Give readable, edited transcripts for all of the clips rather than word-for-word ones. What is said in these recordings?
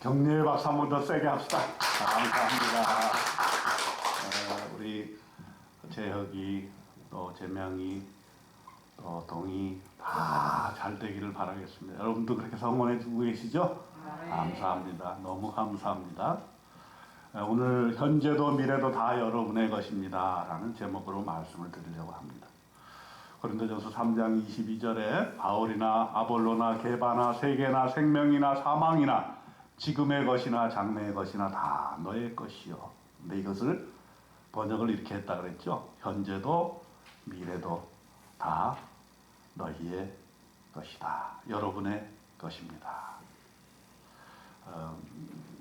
격려의 박수 한 번 더 세게 합시다. 감사합니다. 우리 재혁이, 또 재명이, 또 동이 다 잘 되기를 바라겠습니다. 여러분도 그렇게 성원해 주고 계시죠? 감사합니다. 너무 감사합니다. 오늘 현재도 미래도 다 여러분의 것입니다 라는 제목으로 말씀을 드리려고 합니다. 고린도전서 3장 22절에 바울이나 아볼로나 게바나 세계나 생명이나 사망이나 지금의 것이나 장래의 것이나 다 너의 것이요. 근데 이것을 번역을 이렇게 했다 그랬죠. 현재도 미래도 다 너희의 것이다. 여러분의 것입니다.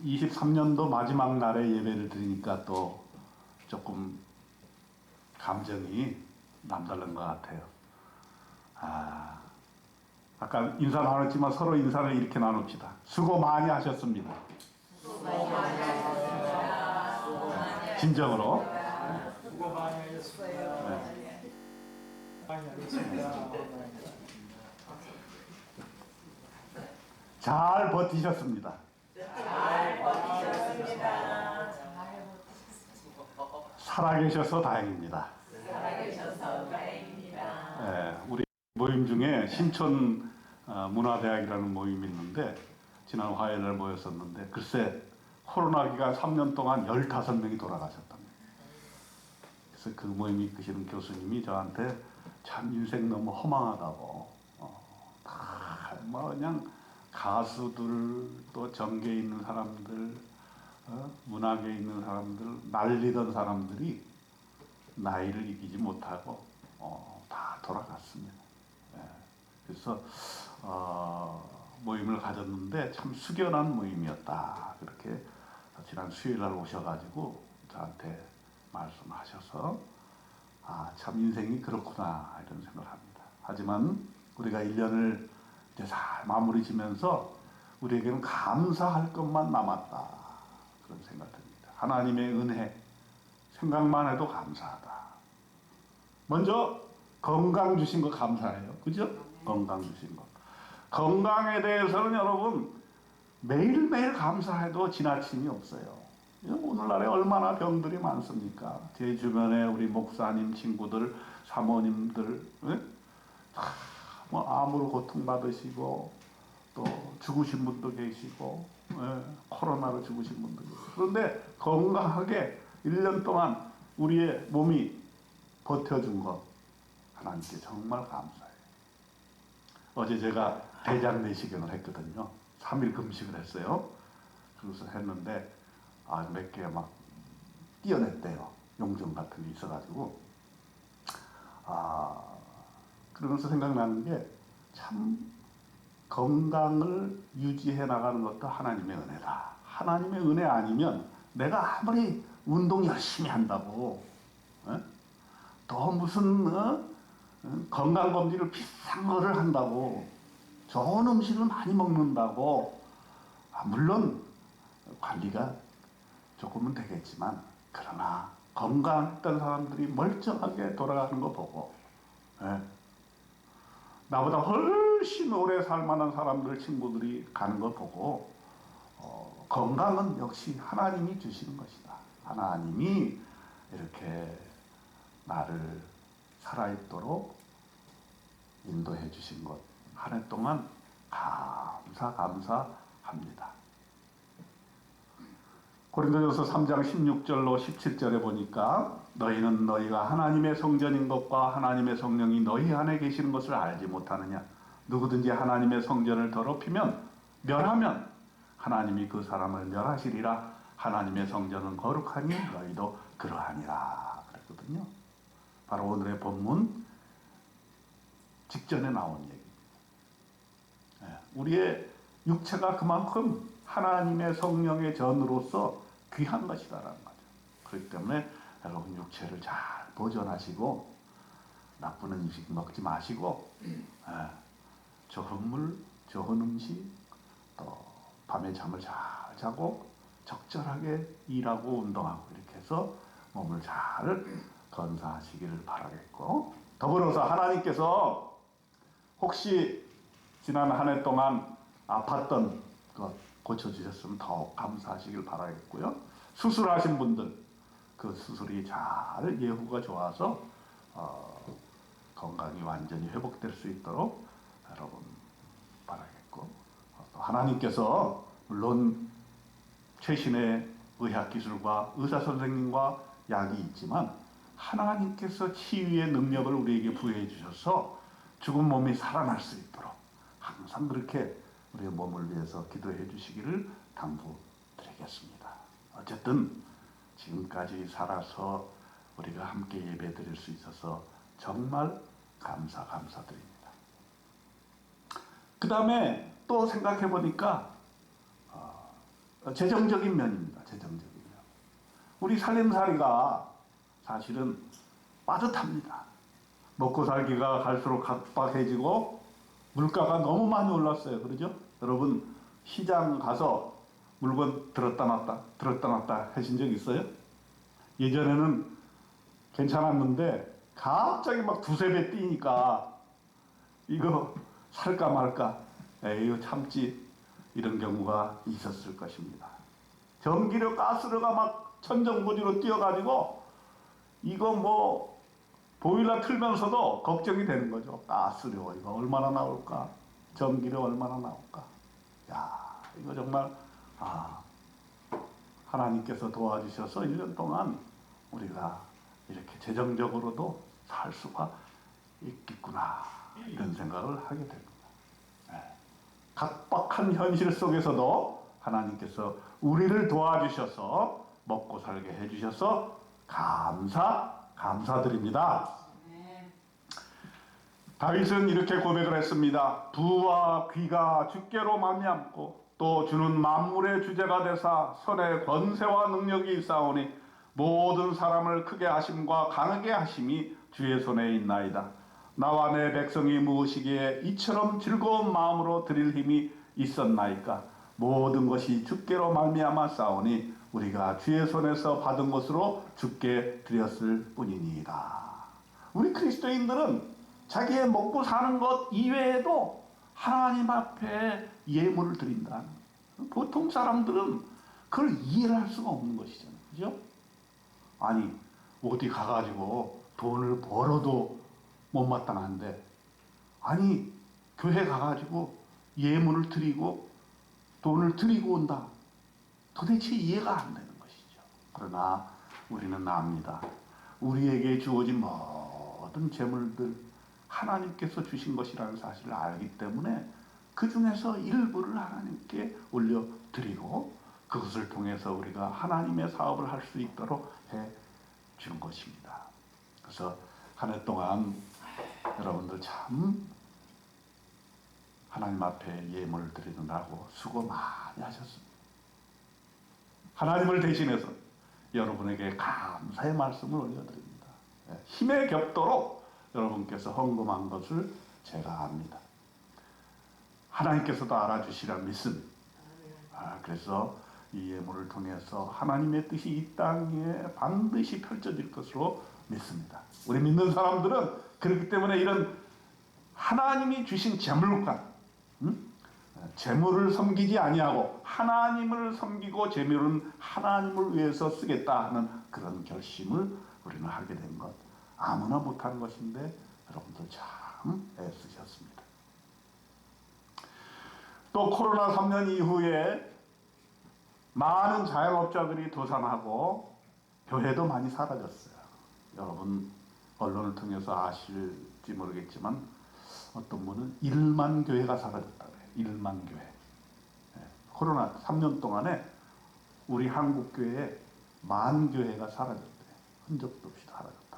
23년도 마지막 날에 예배를 드리니까 또 조금 감정이 남다른 것 같아요. 아까 인사 나눴지만 서로 인사를 이렇게 나눕시다. 수고 많이 하셨습니다. 수고 많이 하셨습니다. 진정으로. 수고 많이 하셨어요. 네. 많이 하셨습니다. 잘 버티셨습니다. 잘 버티셨습니다. 살아계셔서 다행입니다. 살아계셔서 다행입니다. 우리 모임 중에 신촌 문화대학이라는 모임이 있는데 지난 화요일날 모였었는데 글쎄 코로나 기간 3년 동안 15명이 돌아가셨답니다. 그래서 그 모임 이끄시는 교수님이 저한테 참 인생 너무 허망하다고 뭐 그냥 가수들 또 정계에 있는 사람들 문학에 있는 사람들 날리던 사람들이 나이를 이기지 못하고 다 돌아갔습니다. 그래서 모임을 가졌는데 참 숙연한 모임이었다. 그렇게 지난 수요일날 오셔가지고 저한테 말씀하셔서 참 인생이 그렇구나 이런 생각을 합니다. 하지만 우리가 1년을 이제 잘 마무리 지면서 우리에게는 감사할 것만 남았다. 그런 생각 듭니다. 하나님의 은혜 생각만 해도 감사하다. 먼저 건강 주신 거 감사해요. 그죠? 건강 주신 거. 건강에 대해서는 여러분 매일매일 감사해도 지나침이 없어요. 오늘날에 얼마나 병들이 많습니까? 제 주변에 우리 목사님 친구들, 사모님들 뭐 암으로 고통받으시고 또 죽으신 분도 계시고 코로나로 죽으신 분도 계시고 그런데 건강하게 1년 동안 우리의 몸이 버텨준 것 하나님께 정말 감사해요. 어제 제가 대장 내시경을 했거든요. 3일 금식을 했어요. 그래서 했는데 몇 개 막 띄어냈대요. 용종 같은 게 있어가지고 그러면서 생각나는 게 참 건강을 유지해 나가는 것도 하나님의 은혜다. 하나님의 은혜 아니면 내가 아무리 운동 열심히 한다고 또 무슨 건강검진을 비싼 거를 한다고 좋은 음식을 많이 먹는다고 물론 관리가 조금은 되겠지만 그러나 건강했던 사람들이 멀쩡하게 돌아가는 거 보고 나보다 훨씬 오래 살만한 사람들 친구들이 가는 거 보고 건강은 역시 하나님이 주시는 것이다. 하나님이 이렇게 나를 살아있도록 인도해 주신 것 한 해 동안 감사합니다. 고린도전서 3장 16절로 17절에 보니까 너희는 너희가 하나님의 성전인 것과 하나님의 성령이 너희 안에 계시는 것을 알지 못하느냐. 누구든지 하나님의 성전을 더럽히면 멸하면 하나님이 그 사람을 멸하시리라. 하나님의 성전은 거룩하니 너희도 그러하니라 그랬거든요. 바로 오늘의 본문 직전에 나온 얘기입니다. 우리의 육체가 그만큼 하나님의 성령의 전으로서 귀한 것이다라는 거죠. 그렇기 때문에 여러분 육체를 잘 보존하시고 나쁜 음식 먹지 마시고 좋은 물, 좋은 음식 또 밤에 잠을 잘 자고 적절하게 일하고 운동하고 이렇게 해서 몸을 잘 건사하시기를 바라겠고 더불어서 하나님께서 혹시 지난 한 해 동안 아팠던 것 고쳐주셨으면 더욱 감사하시길 바라겠고요. 수술하신 분들 그 수술이 잘 예후가 좋아서 건강이 완전히 회복될 수 있도록 여러분 바라겠고, 또 하나님께서 물론 최신의 의학 기술과 의사 선생님과 약이 있지만 하나님께서 치유의 능력을 우리에게 부여해 주셔서 죽은 몸이 살아날 수 있도록 항상 그렇게 우리의 몸을 위해서 기도해 주시기를 당부드리겠습니다. 어쨌든 지금까지 살아서 우리가 함께 예배 드릴 수 있어서 정말 감사드립니다. 그 다음에 또 생각해 보니까 재정적인 면입니다. 재정적인 면. 우리 살림살이가 사실은 빠듯합니다. 먹고 살기가 갈수록 각박해지고 물가가 너무 많이 올랐어요. 그러죠? 여러분 시장 가서 물건 들었다 놨다 하신 적 있어요? 예전에는 괜찮았는데 갑자기 막 두세 배 뛰니까 이거 살까 말까, 이거 참지, 이런 경우가 있었을 것입니다. 전기료, 가스료가 막 천정부지로 뛰어가지고 이거 뭐 보일러 틀면서도 걱정이 되는 거죠. 가스료 이거 얼마나 나올까, 전기료 얼마나 나올까. 야, 이거 정말 하나님께서 도와주셔서 1년 동안 우리가 이렇게 재정적으로도 살 수가 있겠구나, 이런 생각을 하게 됩니다. 각박한 현실 속에서도 하나님께서 우리를 도와주셔서 먹고 살게 해주셔서 감사드립니다. 다윗은 이렇게 고백을 했습니다. 부와 귀가 주께로 말미암고 또 주는 만물의 주제가 되사 선의 권세와 능력이 있사오니 모든 사람을 크게 하심과 강하게 하심이 주의 손에 있나이다. 나와 내 백성이 무엇이기에 이처럼 즐거운 마음으로 드릴 힘이 있었나이까. 모든 것이 주께로 말미암아 싸우니 우리가 주의 손에서 받은 것으로 주께 드렸을 뿐이니이다. 우리 그리스도인들은 자기의 먹고 사는 것 이외에도 하나님 앞에 예물을 드린다. 보통 사람들은 그걸 이해를 할 수가 없는 것이잖아요. 그죠? 아니, 어디 가가지고 돈을 벌어도 못마땅한데, 아니, 교회 가가지고 예물을 드리고 돈을 드리고 온다. 도대체 이해가 안 되는 것이죠. 그러나 우리는 압니다. 우리에게 주어진 모든 재물들 하나님께서 주신 것이라는 사실을 알기 때문에 그 중에서 일부를 하나님께 올려드리고 그것을 통해서 우리가 하나님의 사업을 할 수 있도록 해주는 것입니다. 그래서 한 해 동안 여러분들 참 하나님 앞에 예물을 드리느라고 수고 많이 하셨습니다. 하나님을 대신해서 여러분에게 감사의 말씀을 올려드립니다. 힘에 겹도록 여러분께서 헌금한 것을 제가 압니다. 하나님께서도 알아주시라 믿습니다. 그래서 이 예물을 통해서 하나님의 뜻이 이 땅에 반드시 펼쳐질 것으로 믿습니다. 우리 믿는 사람들은 그렇기 때문에 이런 하나님이 주신 재물관, 재물을 섬기지 아니하고 하나님을 섬기고 재물은 하나님을 위해서 쓰겠다 하는 그런 결심을 우리는 하게 된 것, 아무나 못한 것인데 여러분들 참 애쓰셨습니다. 또 코로나 3년 이후에 많은 자영업자들이 도산하고 교회도 많이 사라졌어요. 여러분 언론을 통해서 아실지 모르겠지만 어떤 분은 1만 교회가 사라졌다고 해요. 1만 교회. 코로나 3년 동안에 우리 한국 교회에 10,000 교회가 사라졌대요. 흔적도 없이 사라졌다.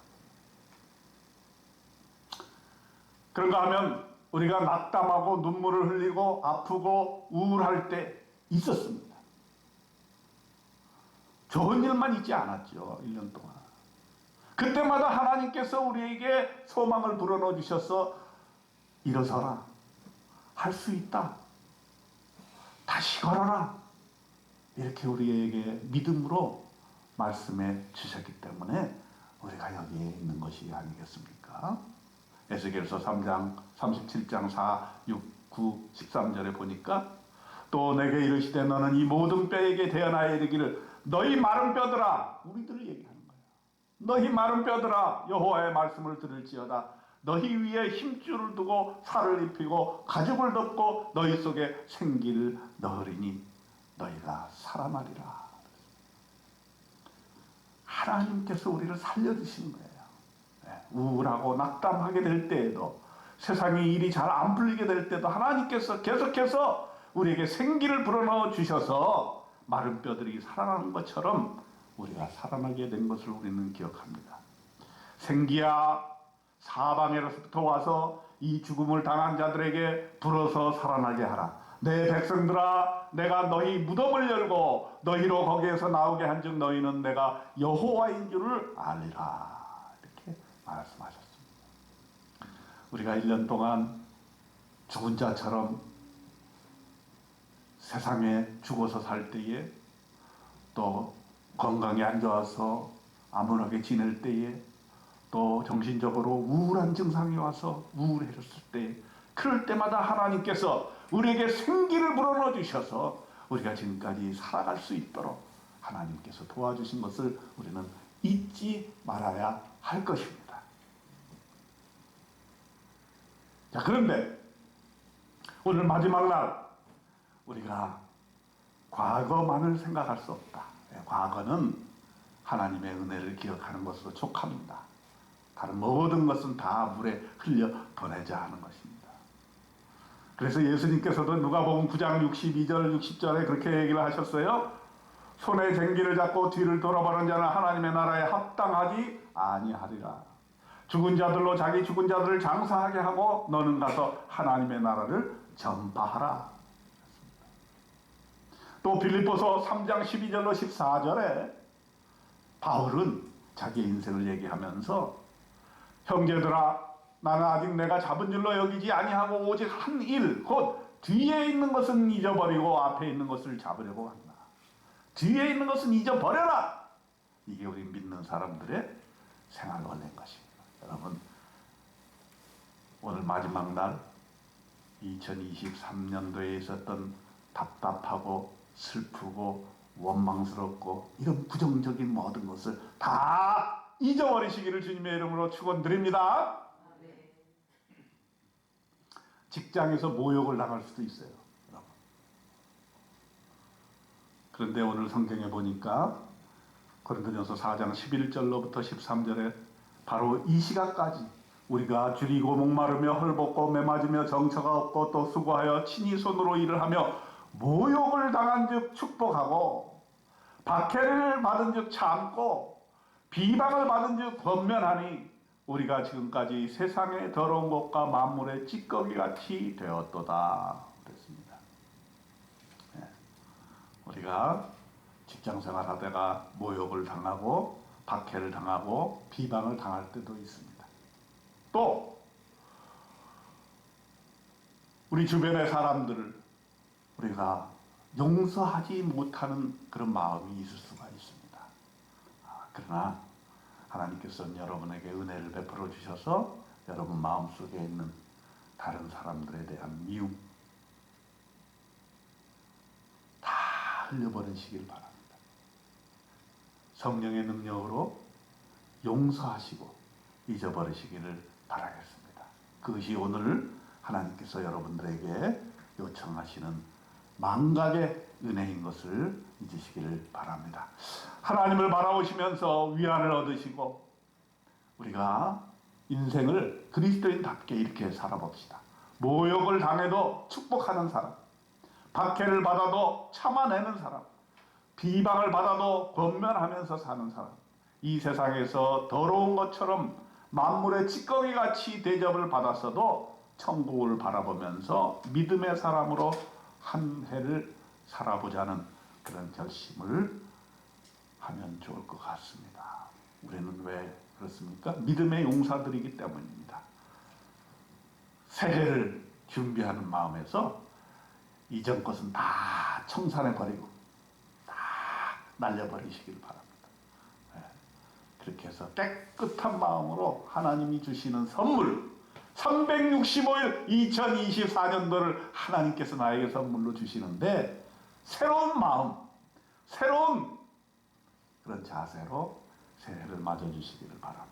그런가 하면 우리가 낙담하고 눈물을 흘리고 아프고 우울할 때 있었습니다. 좋은 일만 있지 않았죠. 1년 동안. 그때마다 하나님께서 우리에게 소망을 불어넣어 주셔서 일어서라. 할 수 있다. 다시 걸어라. 이렇게 우리에게 믿음으로 말씀해 주셨기 때문에 우리가 여기에 있는 것이 아니겠습니까? 에스겔서 3장 37장 4, 6, 9, 13절에 보니까 또 내게 이르시되 너는 이 모든 뼈에게 대언하여 이르기를 너희 마른 뼈들아, 우리들을 얘기하는 거야. 너희 마른 뼈들아 여호와의 말씀을 들을지어다. 너희 위에 힘줄을 두고 살을 입히고 가죽을 덮고 너희 속에 생기를 넣으리니 너희가 살아나리라. 하나님께서 우리를 살려주시는 거예요. 우울하고 낙담하게 될 때에도, 세상의 일이 잘 안 풀리게 될 때도 하나님께서 계속해서 우리에게 생기를 불어넣어 주셔서 마른 뼈들이 살아나는 것처럼 우리가 살아나게 된 것을 우리는 기억합니다. 생기야, 사방에서부터 와서 이 죽음을 당한 자들에게 불어서 살아나게 하라. 내 백성들아, 내가 너희 무덤을 열고 너희로 거기에서 나오게 한즉 너희는 내가 여호와인 줄을 알리라. 이렇게 말씀하셨습니다. 우리가 1년 동안 죽은 자처럼 세상에 죽어서 살 때에, 또 건강이 안 좋아서 암울하게 지낼 때에, 또 정신적으로 우울한 증상이 와서 우울해졌을 때, 그럴 때마다 하나님께서 우리에게 생기를 불어넣어 주셔서 우리가 지금까지 살아갈 수 있도록 하나님께서 도와주신 것을 우리는 잊지 말아야 할 것입니다. 자, 그런데 오늘 마지막 날 우리가 과거만을 생각할 수 없다. 과거는 하나님의 은혜를 기억하는 것으로 족합니다. 다른 모든 것은 다 물에 흘려 보내자 하는 것입니다. 그래서 예수님께서도 누가복음 9장 62절 60절에 그렇게 얘기를 하셨어요. 손에 쟁기를 잡고 뒤를 돌아보는 자는 하나님의 나라에 합당하지 아니하리라. 죽은 자들로 자기 죽은 자들을 장사하게 하고 너는 가서 하나님의 나라를 전파하라. 또 빌립보서 3장 12절로 14절에 바울은 자기 인생을 얘기하면서 형제들아, 나는 아직 내가 잡은 줄로 여기지 아니하고 오직 한 일, 곧 뒤에 있는 것은 잊어버리고 앞에 있는 것을 잡으려고 한다. 뒤에 있는 것은 잊어버려라. 이게 우리 믿는 사람들의 생활 원리인 것입니다. 여러분, 오늘 마지막 날 2023년도에 있었던 답답하고 슬프고 원망스럽고 이런 부정적인 모든 것을 다 잊어버리시기를 주님의 이름으로 축원드립니다. 직장에서 모욕을 당할 수도 있어요, 여러분. 그런데 오늘 성경에 보니까 고린도전서 4장 11절로부터 13절에 바로 이 시각까지 우리가 줄이고 목마르며 헐벗고 매맞으며 정처가 없고 또 수고하여 친히 손으로 일을 하며 모욕을 당한 즉 축복하고 박해를 받은 즉 참고 비방을 받은 즉 권면하니 우리가 지금까지 세상의 더러운 것과 만물의 찌꺼기같이 되었도다 그랬습니다. 우리가 직장생활 하다가 모욕을 당하고 박해를 당하고 비방을 당할 때도 있습니다. 또 우리 주변의 사람들을 우리가 용서하지 못하는 그런 마음이 있을 수가 있습니다. 그러나 하나님께서는 여러분에게 은혜를 베풀어 주셔서 여러분 마음속에 있는 다른 사람들에 대한 미움 다 흘려버리시길 바랍니다. 성령의 능력으로 용서하시고 잊어버리시기를 바라겠습니다. 그것이 오늘 하나님께서 여러분들에게 요청하시는 망각의 은혜인 것을 잊으시기를 바랍니다. 하나님을 바라보시면서 위안을 얻으시고 우리가 인생을 그리스도인답게 이렇게 살아봅시다. 모욕을 당해도 축복하는 사람, 박해를 받아도 참아내는 사람, 비방을 받아도 권면하면서 사는 사람, 이 세상에서 더러운 것처럼 만물의 찌꺼기같이 대접을 받았어도 천국을 바라보면서 믿음의 사람으로 한 해를 살아보자는 그런 결심을 하면 좋을 것 같습니다. 우리는 왜 그렇습니까? 믿음의 용사들이기 때문입니다. 새해를 준비하는 마음에서 이전 것은 다 청산해버리고 다 날려버리시길 바랍니다. 그렇게 해서 깨끗한 마음으로 하나님이 주시는 선물, 365일 2024년도를 하나님께서 나에게 선물로 주시는데 새로운 마음, 새로운 그런 자세로 새해를 맞아주시기를 바랍니다.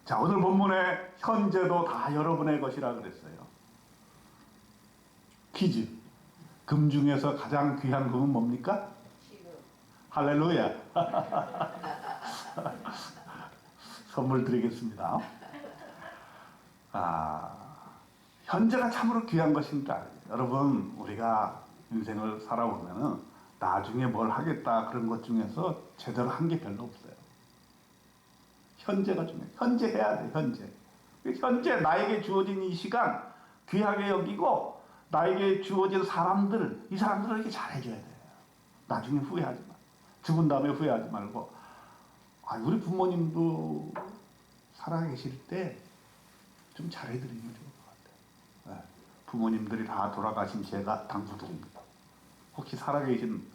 자, 오늘 본문의 현재도 다 여러분의 것이라 그랬어요. 퀴즈. 금 중에서 가장 귀한 금은 뭡니까? 할렐루야. 선물 드리겠습니다. 현재가 참으로 귀한 것입니다. 여러분, 우리가 인생을 살아보면은 나중에 뭘 하겠다 그런 것 중에서 제대로 한 게 별로 없어요. 현재가 중요해요. 현재 해야 돼, 현재. 현재 나에게 주어진 이 시간 귀하게 여기고 나에게 주어진 사람들, 이 사람들을 이렇게 잘해줘야 돼요. 나중에 후회하지 마. 죽은 다음에 후회하지 말고. 우리 부모님도 살아계실 때 좀 잘해드리면 좋을 것 같아요. 부모님들이 다 돌아가신 제가 당부드립니다. 혹시 살아계신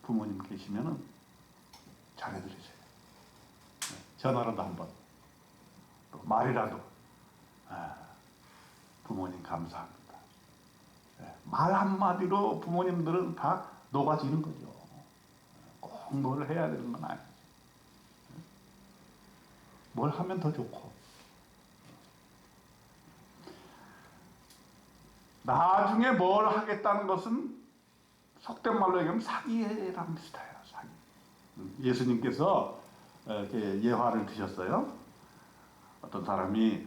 부모님 계시면은 잘해드리세요. 전화라도 한번, 또 말이라도. 부모님 감사합니다. 말 한마디로 부모님들은 다 녹아지는 거죠. 꼭 뭘 해야 되는 건 아니죠. 뭘 하면 더 좋고. 나중에 뭘 하겠다는 것은 속된 말로 얘기하면 사기랑 비슷해요. 사기. 예수님께서 이렇게 예화를 드셨어요. 어떤 사람이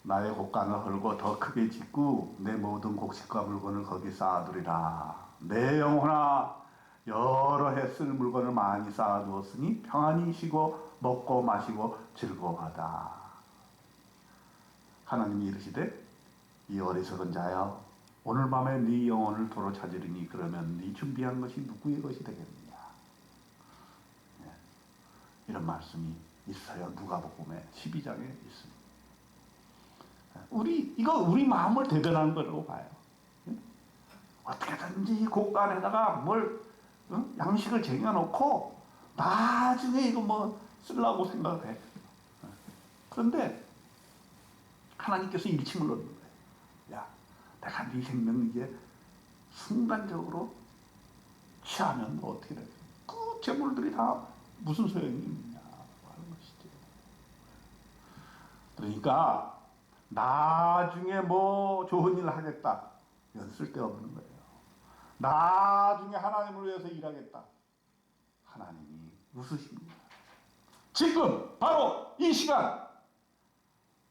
나의 곡간을 헐고 더 크게 짓고 내 모든 곡식과 물건을 거기 쌓아두리라. 내 영혼아 여러 해 쓸 물건을 많이 쌓아두었으니 평안히 쉬고 먹고 마시고 즐거워하다. 하나님이 이르시되 이 어리석은 자여 오늘 밤에 네 영혼을 도로 찾으리니 그러면 네 준비한 것이 누구의 것이 되겠느냐. 이런 말씀이 있어요. 누가복음의 12장에 있습니다. 우리 마음을 대변하는 거라고 봐요. 어떻게든지 곡간에다가 뭘 양식을 쟁여놓고 나중에 이거 뭐 쓰려고 생각을 해. 그런데 하나님께서 일침을 놓는 거예요. 야, 내가 네 생명 이제 순간적으로 취하면 뭐 어떻게 돼? 그 재물들이 다 무슨 소용이 있느냐 하는 것이죠. 그러니까 나중에 뭐 좋은 일 하겠다. 이건 쓸데없는 거예요. 나중에 하나님을 위해서 일하겠다. 하나님이 웃으십니다. 지금 바로 이 시간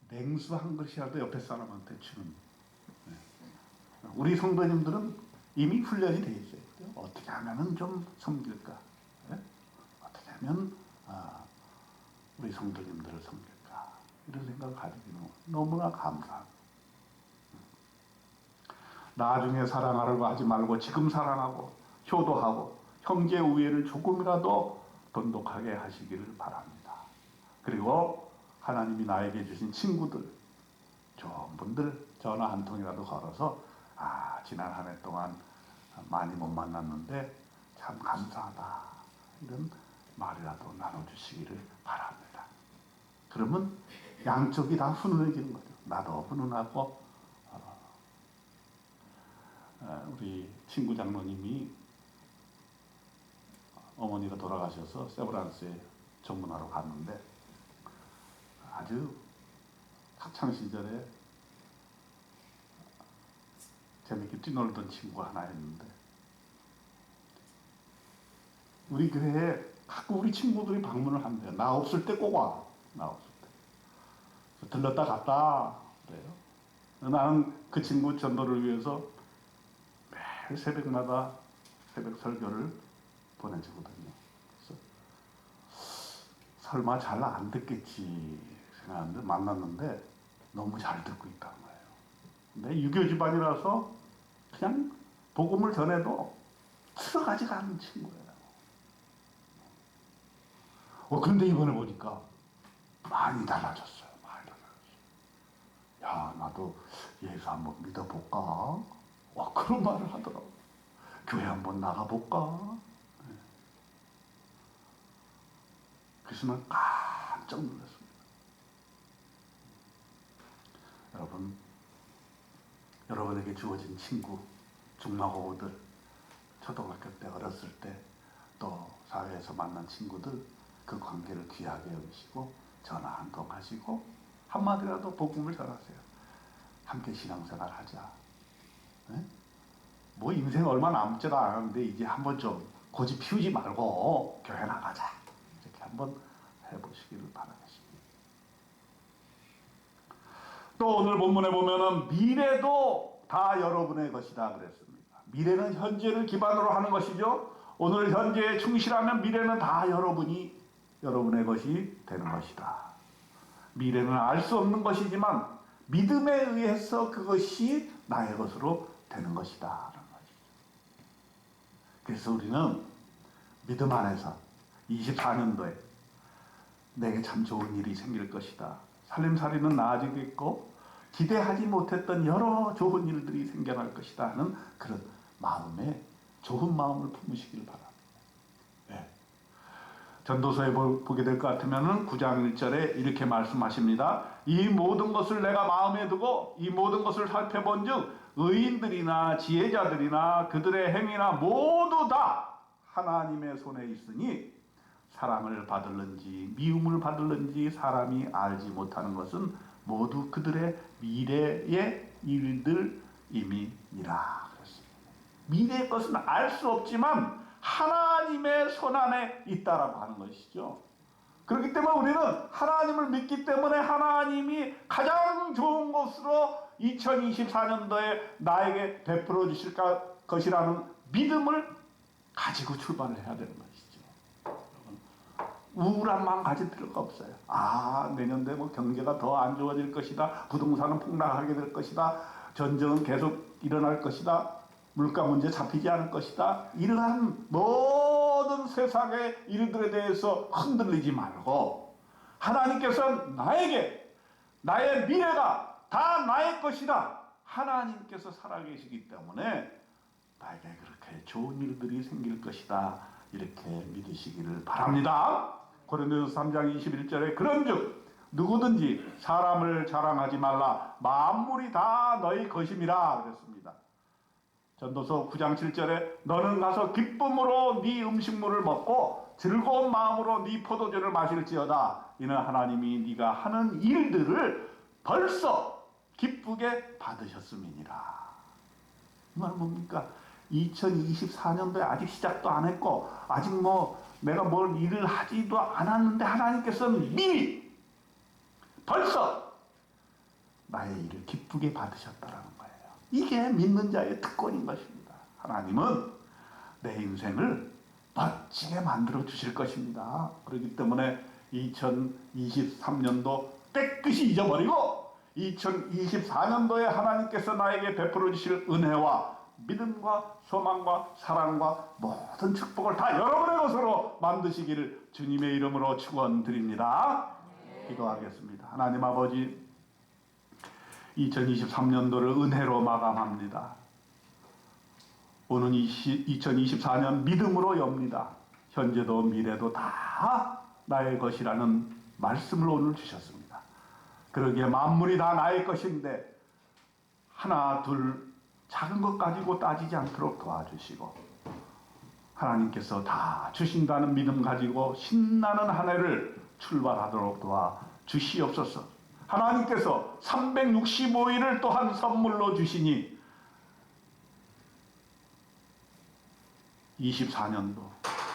냉수 한 그릇이라도 옆에 사람한테 주는. 우리 성도님들은 이미 훈련이 되어 있어요. 어떻게 하면은 좀 섬길까? 어떻게 하면 우리 성도님들을 섬길까? 이런 생각을 가지기는 너무나 감사합니다. 나중에 사랑하려고 하지 말고 지금 사랑하고 효도하고 형제 우애를 조금이라도 돈독하게 하시기를 바랍니다. 그리고 하나님이 나에게 주신 친구들, 좋은 분들 전화 한 통이라도 걸어서 지난 한 해 동안 많이 못 만났는데 참 감사하다 이런 말이라도 나눠주시기를 바랍니다. 그러면 양쪽이 다 훈훈해지는 거죠. 나도 훈훈하고 우리 친구 장로님이 어머니가 돌아가셔서 세브란스에 전문하러 갔는데 아주 학창 시절에 재밌게 뛰놀던 친구가 하나 있는데 우리 교회에 가끔 우리 친구들이 방문을 한대요. 나 없을 때 꼭 와. 나 없을 때. 들렀다 갔다 그래요. 나는 그 친구 전도를 위해서 매일 새벽마다 새벽 설교를 보내주거든요. 그래서 설마 잘 안 듣겠지 생각하는데 만났는데 너무 잘 듣고 있다는 거예요. 근데 유교 집안이라서 그냥 복음을 전해도 들어가지가 않는 친구예요. 그런데 이번에 보니까 많이 달라졌어요. 많이 달라졌어요. 야, 나도 예수 한번 믿어볼까? 그런 말을 하더라고. 교회 한번 나가볼까? 그래서 난 깜짝 놀랐습니다. 여러분에게 주어진 친구, 중마고우들, 초등학교 때 어렸을 때 또 사회에서 만난 친구들, 그 관계를 귀하게 여기시고 전화 한 통 하시고 한마디라도 복음을 전하세요. 함께 신앙생활 하자. 네? 뭐 인생 얼마 남지도 않았는데 이제 한번 좀 고집 피우지 말고 교회 나가자. 이렇게 한번 해보시기를 바라겠습니다. 또 오늘 본문에 보면은 미래도 다 여러분의 것이다 그랬습니다. 미래는 현재를 기반으로 하는 것이죠. 오늘 현재에 충실하면 미래는 다 여러분의 것이 되는 것이다. 미래는 알 수 없는 것이지만 믿음에 의해서 그것이 나의 것으로 되는 것이다 라는 거죠. 그래서 우리는 믿음 안에서 24년도에 내게 참 좋은 일이 생길 것이다. 살림살이는 나아지겠고 기대하지 못했던 여러 좋은 일들이 생겨날 것이다 하는 그런 마음에 좋은 마음을 품으시길 바랍니다. 네. 전도서에 보게 될 것 같으면 9장 1절에 이렇게 말씀하십니다. 이 모든 것을 내가 마음에 두고 이 모든 것을 살펴본 즉 의인들이나 지혜자들이나 그들의 행위나 모두 다 하나님의 손에 있으니 사랑을 받을는지 미움을 받을는지 사람이 알지 못하는 것은 모두 그들의 미래의 일들임이니라. 미래의 것은 알 수 없지만 하나님의 손 안에 있다라고 하는 것이죠. 그렇기 때문에 우리는 하나님을 믿기 때문에 하나님이 가장 좋은 것으로 2024년도에 나에게 베풀어 주실 것이라는 믿음을 가지고 출발을 해야 되는 것이죠. 우울함만 가질 필요가 없어요. 내년도에 뭐 경제가 더 안 좋아질 것이다. 부동산은 폭락하게 될 것이다. 전쟁은 계속 일어날 것이다. 물가 문제 잡히지 않을 것이다. 이러한 모든 세상의 일들에 대해서 흔들리지 말고 하나님께서 나에게 나의 미래가 다 나의 것이다. 하나님께서 살아계시기 때문에 나에게 그렇게 좋은 일들이 생길 것이다. 이렇게 믿으시기를 바랍니다. 고린도전서 3장 21절에 그런즉 누구든지 사람을 자랑하지 말라. 만물이 다 너희 것임이라 그랬습니다. 전도서 9장 7절에 너는 가서 기쁨으로 네 음식물을 먹고 즐거운 마음으로 네 포도주를 마실지어다. 이는 하나님이 네가 하는 일들을 벌써 기쁘게 받으셨음이니라. 이 말은 뭡니까? 2024년도에 아직 시작도 안 했고 아직 뭐 내가 뭘 일을 하지도 않았는데 하나님께서는 미리 벌써 나의 일을 기쁘게 받으셨다라는 거예요. 이게 믿는 자의 특권인 것입니다. 하나님은 내 인생을 멋지게 만들어 주실 것입니다. 그렇기 때문에 2023년도 깨끗이 잊어버리고 2024년도에 하나님께서 나에게 베풀어 주실 은혜와 믿음과 소망과 사랑과 모든 축복을 다 여러분의 것으로 만드시기를 주님의 이름으로 축원드립니다. 기도하겠습니다. 하나님 아버지, 2023년도를 은혜로 마감합니다. 오는 2024년 믿음으로 엽니다. 현재도 미래도 다 나의 것이라는 말씀을 오늘 주셨습니다. 그러기에 만물이 다 나의 것인데 하나 둘 작은 것 가지고 따지지 않도록 도와주시고 하나님께서 다 주신다는 믿음 가지고 신나는 한 해를 출발하도록 도와주시옵소서. 하나님께서 365일을 또한 선물로 주시니 24년도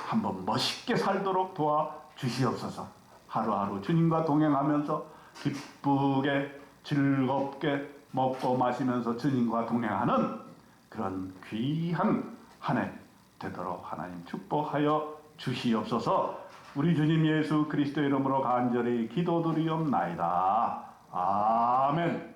한번 멋있게 살도록 도와주시옵소서. 하루하루 주님과 동행하면서 기쁘게 즐겁게 먹고 마시면서 주님과 동행하는 그런 귀한 한 해 되도록 하나님 축복하여 주시옵소서. 우리 주님 예수 그리스도 이름으로 간절히 기도드리옵나이다. 아멘.